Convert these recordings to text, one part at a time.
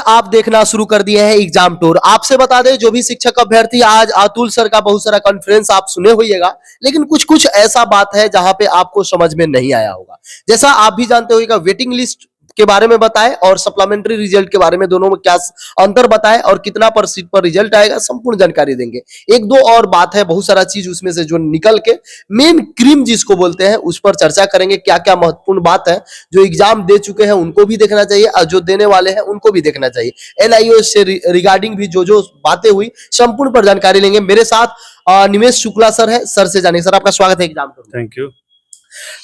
आप देखना शुरू कर दिए हैं एग्जाम टूर। आपसे बता दें, जो भी शिक्षक अभ्यर्थी, आज अतुल सर का बहुत सारा कॉन्फ्रेंस आप सुने होइएगा, लेकिन कुछ कुछ ऐसा बात है जहां पे आपको समझ में नहीं आया होगा। जैसा आप भी जानते होगा, वेटिंग लिस्ट के बारे में बताएं और सप्लीमेंट्री रिजल्ट के बारे में, दोनों में क्या अंतर बताएं और कितना पर सीट पर रिजल्ट आएगा, संपूर्ण जानकारी देंगे। एक दो और बात है, बहुत सारा चीज उसमें से जो निकल के मेन क्रीम जिसको बोलते हैं, उस पर चर्चा करेंगे। क्या क्या महत्वपूर्ण बात है, जो एग्जाम दे चुके हैं उनको भी देखना चाहिए और जो देने वाले हैं उनको भी देखना चाहिए। एनआईओएस से रिगार्डिंग भी जो जो बातें हुई, संपूर्ण पर जानकारी लेंगे। मेरे साथ निमेश शुक्ला सर है, सर से जानेंगे। सर, आपका स्वागत है exam tour. Thank you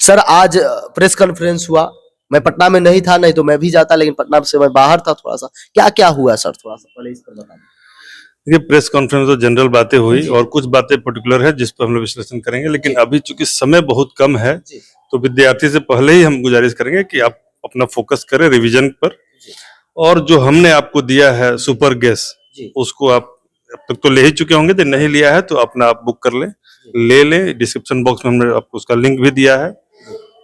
sir, आज प्रेस कॉन्फ्रेंस हुआ, मैं पटना में नहीं था, नहीं तो मैं भी जाता, लेकिन पटना से मैं बाहर था। थोड़ा सा क्या क्या हुआ सर, थोड़ा सा पहले इस पर बता दें। देखिए, प्रेस कॉन्फ्रेंस तो जनरल बातें हुई और कुछ बातें पर्टिकुलर है जिस पर हम लोग विश्लेषण करेंगे, लेकिन अभी चूंकि समय बहुत कम है तो विद्यार्थी से पहले ही हम गुजारिश करेंगे कि आप अपना फोकस करें रिवीजन पर, और जो हमने आपको दिया है सुपर गैस, उसको आप अब तक तो ले ही चुके होंगे, तो नहीं लिया है तो अपना आप बुक कर लें, ले लें। डिस्क्रिप्शन बॉक्स में हमने आपको उसका लिंक भी दिया है,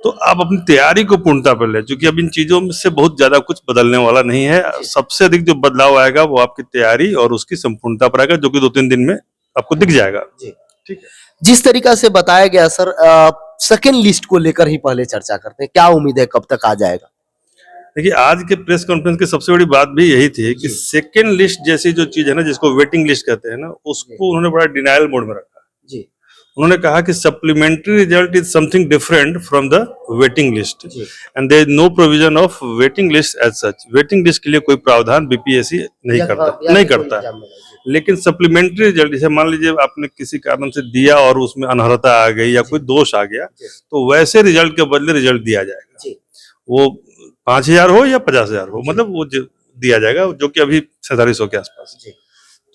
तो आप अपनी तैयारी को पूर्णता पर ले, क्योंकि अब इन चीजों से बहुत ज्यादा कुछ बदलने वाला नहीं है। सबसे अधिक जो बदलाव आएगा वो आपकी तैयारी और उसकी संपूर्णता पर आएगा, जो कि 2-3 दिन में आपको दिख जाएगा। ठीक है, जिस तरीका से बताया गया सर, सेकेंड लिस्ट को लेकर ही पहले चर्चा करते हैं। क्या उम्मीद है, कब तक आ जाएगा? देखिए, आज के प्रेस कॉन्फ्रेंस की सबसे बड़ी बात भी यही थी कि सेकेंड लिस्ट जैसी जो चीज है ना, जिसको वेटिंग लिस्ट कहते हैं ना, उसको उन्होंने बड़ा डिनायल मोड में रखा। उन्होंने कहा कि supplementary result is something different from the waiting list and there is no provision of waiting list as such. Waiting list के लिए कोई प्रावधान बीपीएससी नहीं करता है। लेकिन सप्लीमेंट्री रिजल्ट, जैसे मान लीजिए आपने किसी कारण से दिया और उसमें अनर्हता आ गई या कोई दोष आ गया, तो वैसे रिजल्ट के बदले रिजल्ट दिया जाएगा। वो 5,000 हो या 50,000 हो, मतलब वो दिया जाएगा, जो कि अभी 4700 के आसपास,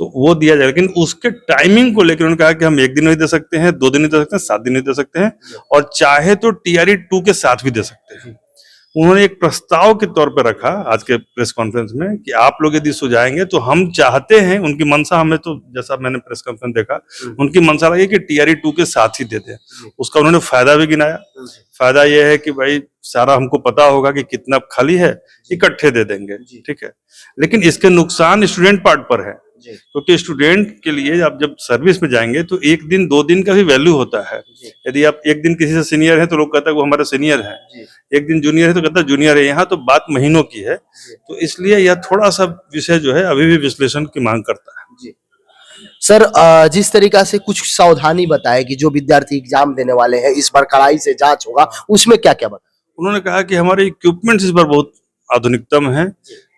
तो वो दिया जाएगा। लेकिन उसके टाइमिंग को लेकर उन्होंने कहा कि हम 1 दिन नहीं दे सकते हैं, 2 दिन नहीं दे सकते हैं, 7 दिन नहीं दे सकते हैं, और चाहे तो टीआरई 2 के साथ भी दे सकते हैं। उन्होंने एक प्रस्ताव के तौर पर रखा आज के प्रेस कॉन्फ्रेंस में कि आप लोग यदि सुझाएंगे तो हम चाहते हैं, उनकी मंशा, हमें तो जैसा मैंने प्रेस कॉन्फ्रेंस देखा, उनकी मंशा रही कि टीआरई 2 के साथ ही दे दें। उसका उन्होंने फायदा भी गिनाया। फायदा यह है कि भाई सारा हमको पता होगा कि कितना खाली है, इकट्ठे दे देंगे, ठीक है। लेकिन इसके नुकसान स्टूडेंट पार्ट पर है, क्योंकि स्टूडेंट के लिए आप जब सर्विस में जाएंगे तो 1 दिन 2 दिन का भी वैल्यू होता है। यदि आप 1 दिन किसी से सीनियर है तो लोग कहता है वो हमारा सीनियर है, 1 दिन जूनियर है तो कहता है जूनियर है। यहाँ तो बात महीनों की है, तो इसलिए यह थोड़ा सा विषय जो है अभी भी विश्लेषण की मांग करता है। सर, जिस तरीका से कुछ सावधानी बताए कि जो विद्यार्थी एग्जाम देने वाले हैं इस बार कड़ाई से जांच होगा, उसमें क्या क्या बताया? उन्होंने कहा कि हमारे इक्विपमेंट्स इस बार बहुत आधुनिकतम है।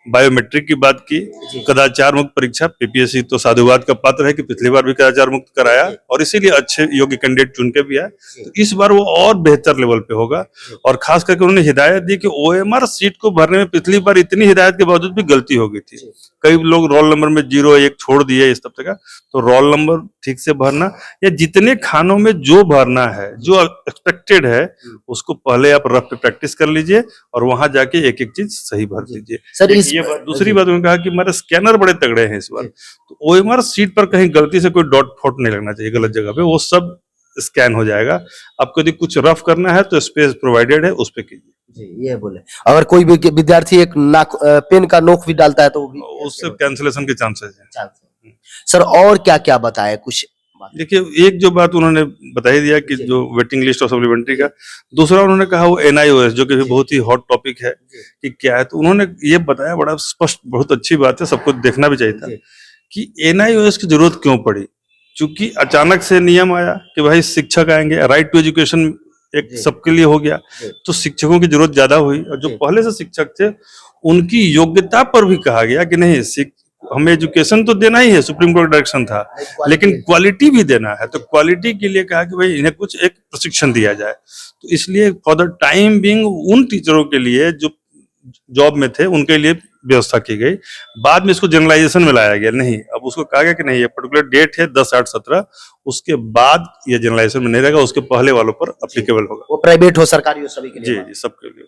बायोमेट्रिक की बात की, कदाचार मुक्त परीक्षा, पीपीएससी तो साधुवाद का पात्र है कि पिछली बार भी कदाचार मुक्त कराया और इसीलिए अच्छे योग्य कैंडिडेट चुन के भी आए, तो इस बार वो और बेहतर लेवल पे होगा। और खास करके उन्होंने हिदायत दी कि ओएमआर सीट को भरने में पिछली बार इतनी हिदायत के बावजूद भी गलती हो गई थी। कई लोग रोल नंबर में 0 1 छोड़ दिए इस तब तक, तो रोल नंबर ठीक से भरना, या जितने खानों में जो भरना है, जो एक्सपेक्टेड है, उसको पहले आप रफ पे प्रैक्टिस कर लीजिए और वहां जाके एक एक चीज सही भर दीजिए। सर, ये दूसरी बात उन्होंने कहा कि हमारे स्कैनर बड़े तगड़े हैं इस बार, तो ओएमआर सीट पर कहीं गलती से कोई डॉट फॉट नहीं लगना चाहिए गलत जगह पे, वो सब स्कैन हो जाएगा। आपको यदि कुछ रफ करना है तो स्पेस प्रोवाइडेड है, उस पे कीजिए। जी, ये बोले। अगर कोई भी विद्यार्थी एक पेन का नोक भी डालता है तो उससे कैंसिलेशन के चांसेस हैं। सर, और क्या क्या बताया कुछ? देखिए, एक जो बात उन्होंने बता ही दिया कि जो वेटिंग लिस्ट और सप्लीमेंट्री का, दूसरा उन्होंने कहा वो एनआईओएस, जो कि बहुत ही हॉट टॉपिक है कि क्या है, तो उन्होंने ये बताया बड़ा स्पष्ट, बहुत अच्छी बात है, सबको देखना भी चाहिए था कि एनआईओएस की जरूरत क्यों पड़ी। चूंकि अचानक से नियम आया कि भाई शिक्षक आएंगे, राइट टू एजुकेशन एक सबके लिए हो गया, तो शिक्षकों की जरूरत ज्यादा हुई, और जो पहले से शिक्षक थे उनकी योग्यता पर भी कहा गया कि नहीं, हमें एजुकेशन तो देना ही है, सुप्रीम कोर्ट डायरेक्शन था, लेकिन क्वालिटी भी देना है। तो क्वालिटी के लिए कहा कि भाई इन्हें कुछ एक प्रशिक्षण दिया जाए। तो इसलिए फॉर द टाइम बिंग उन टीचरों के लिए जो जॉब में थे उनके लिए व्यवस्था की गई। बाद में इसको जनरलाइजेशन में लाया गया, नहीं, अब उसको कहा गया कि नहीं, ये पर्टिकुलर डेट है 10/8/17, उसके बाद ये जनरलाइजेशन में नहीं रहेगा, उसके पहले वालों पर अप्लीकेबल होगा। वो प्राइवेट हो, सरकारी हो, सभी के लिए। जी, सबके लिए।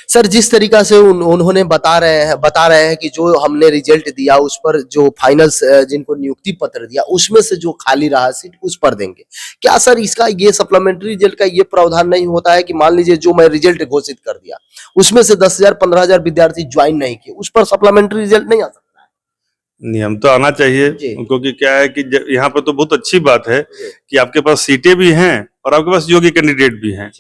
सर जिस तरीका से उन्होंने बता रहे हैं कि जो हमने रिजल्ट दिया उस पर जो फाइनल जिनको नियुक्ति पत्र दिया उसमें से जो खाली रहा सीट उस पर देंगे। क्या सर इसका ये सप्लीमेंट्री रिजल्ट का ये प्रावधान नहीं होता है कि मान लीजिए जो मैं रिजल्ट घोषित कर दिया उसमें से 10,000 15,000 विद्यार्थी ज्वाइन नहीं किए उस पर सप्लीमेंट्री रिजल्ट नहीं आ सकता? नियम तो आना चाहिए, जी। क्योंकि क्या है कि यहाँ पर तो बहुत अच्छी बात है कि आपके पास सीटें भी हैं और आपके पास योग्य कैंडिडेट भी हैं।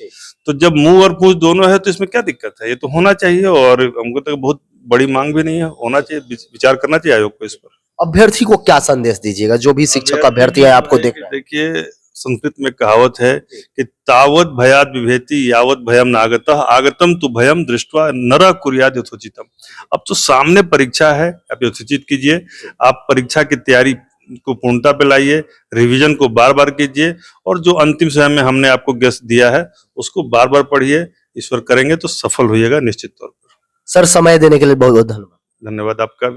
तो जब मुंह और पूछ दोनों है तो इसमें क्या दिक्कत है? ये तो होना चाहिए और हमको तो बहुत बड़ी मांग भी नहीं है, होना चाहिए, विचार करना चाहिए आयोग को इस पर। अभ्यर्थी को क्या संदेश दीजिएगा जो भी शिक्षक अभ्यर्थी है आपको देख रहे हैं? देखिए, संस्कृत में कहावत है कि तावत भयाद विभेति यावत भयम नागतः आगतम तु भयम दृष्ट्वा नरः कुर्याद यथोचितम। अब तो सामने परीक्षा है, आप यथोचित कीजिए, आप परीक्षा की तैयारी को पूर्णता पे लाइए, रिवीजन को बार बार कीजिए और जो अंतिम समय में हमने आपको गेस्ट दिया है उसको बार बार पढ़िए। ईश्वर करेंगे तो सफल होइएगा निश्चित तौर पर। सर समय देने के लिए बहुत बहुत धन्यवाद। धन्यवाद आपका भी।